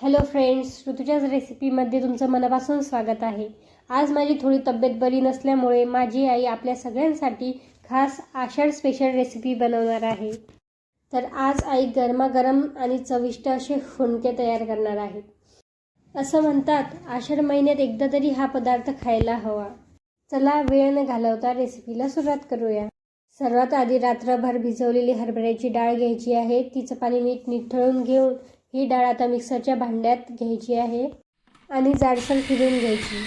Hello friends, ऋतुजाज रेसिपीमध्ये तुमचं मनापासून स्वागत आहे। आज माझी थोडी तब्येत बरी नसल्यामुळे माझी आई आपल्या सगळ्यांसाठी खास आषाढ स्पेशल रेसिपी बनवणार आहे। तर आज आई गरमागरम आणि चविष्ट असे फुनके तयार करणार आहे। असं म्हणतात आषाढ महिन्यात एकदा तरी हा पदार्थ खायला हवा। चला वेळ न घालवता रेसिपीला सुरुवात करूया। सर्वात आधी रात्रभर भिजवलेली हरभऱ्याची डाळ घ्यायची आहे। तिचं पाणी नीट निथळून घेऊन ही डाळ आता मिक्सरच्या भांड्यात घ्यायची आहे आणि जाडसर फिरवून घ्यायची।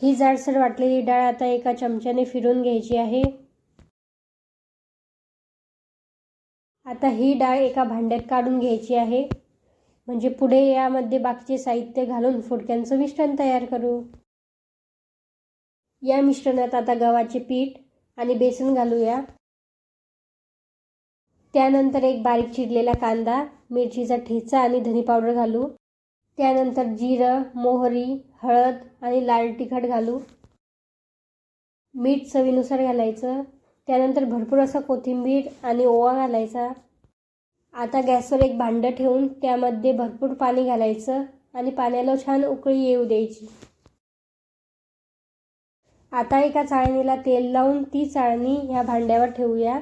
ही जाडसर वाटलेली डाळ आता एका चमच्याने फिरवून घ्यायची आहे। आता ही डाळ एका भांड्यात काढून घ्यायची आहे, म्हणजे पुढे यामध्ये बाकीचे साहित्य घालून फुनक्यांचं मिश्रण तयार करू। या मिश्रणात आता गव्हाचे पीठ आणि बेसन घालूया। त्यानंतर एक बारीक चिरलेला कांदा, मिरचीचा ठेचा आणि धनी पावडर घालू। त्यानंतर जिरं, मोहरी, हळद आणि लाल तिखट घालू। मीठ चवीनुसार घालायचं। त्यानंतर भरपूर असा कोथिंबीर आणि ओवा घालायचा। आता गॅसवर एक भांडं ठेवून त्यामध्ये भरपूर पाणी घालायचं आणि पाण्याला छान उकळी येऊ द्यायची। आता एका चाळणीला तेल लावून ती चाळणी ह्या भांड्यावर ठेवूया।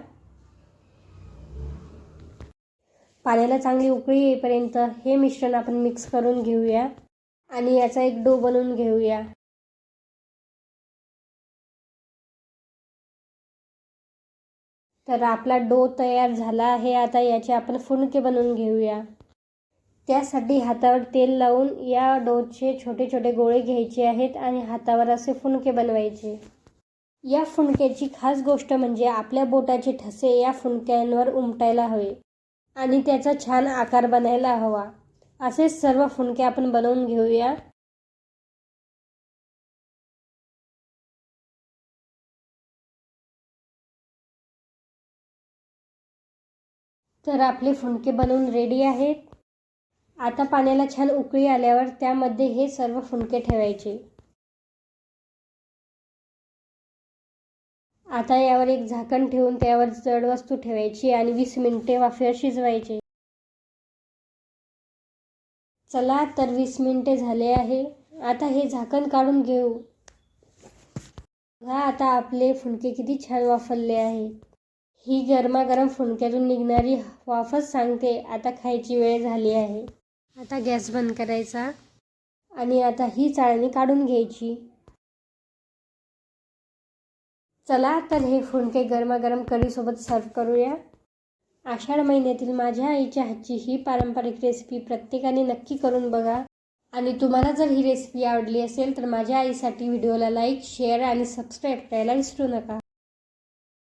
पाण्याला चांगली उकळी येईपर्यंत हे मिश्रण आपण मिक्स करून घेऊया आणि याचा एक डो बनवून घेऊया। तर आपला डो तयार झाला आहे। आता याचे आपण फुनके बनवून घेऊया। त्यासाठी हातावर तेल लावून या डोचे छोटे छोटे गोळे घ्यायचे आहेत आणि हातावर असे फुनके बनवायचे। या फुनक्याची खास गोष्ट म्हणजे आपल्या बोटाचे ठसे या फुनक्यांवर उमटायला हवे आणि त्याचा छान आकार बनायला हवा। असे सर्व फुनके आपण बनवून घेऊया। तर आपले फुनके बनवून रेडी आहेत। आता पाण्याला छान उकळी आल्यावर त्यामध्ये हे सर्व फुनके ठेवायचे। आता यावर एक झाकण ठेवून त्यावर जड वस्तू ठेवायची आणि 20 मिनिटे वाफेवर शिजवायचे। चला तर 20 मिनिटे झाले आहे। आता हे झाकण काढून घेऊ। आता आपले फुनके किती छान वाफरले आहेत। ही गरमागरम फुनक्यातून निघणारी वाफच सांगते आता खायची वेळ झाली आहे। आता गॅस बंद करायचा आणि आता ही चाळणी काढून घ्यायची। चला तर हे फुनके गरमागरम कढीसोबत सर्व करूया। आषाढ महिन्यातील माझ्या आईच्या हातची ही पारंपरिक रेसिपी प्रत्येकाने नक्की करून बघा आणि तुम्हाला जर ही रेसिपी आवडली असेल तर माझ्या आईसाठी व्हिडिओला लाईक, शेअर आणि सबस्क्राईब करायला विसरू नका।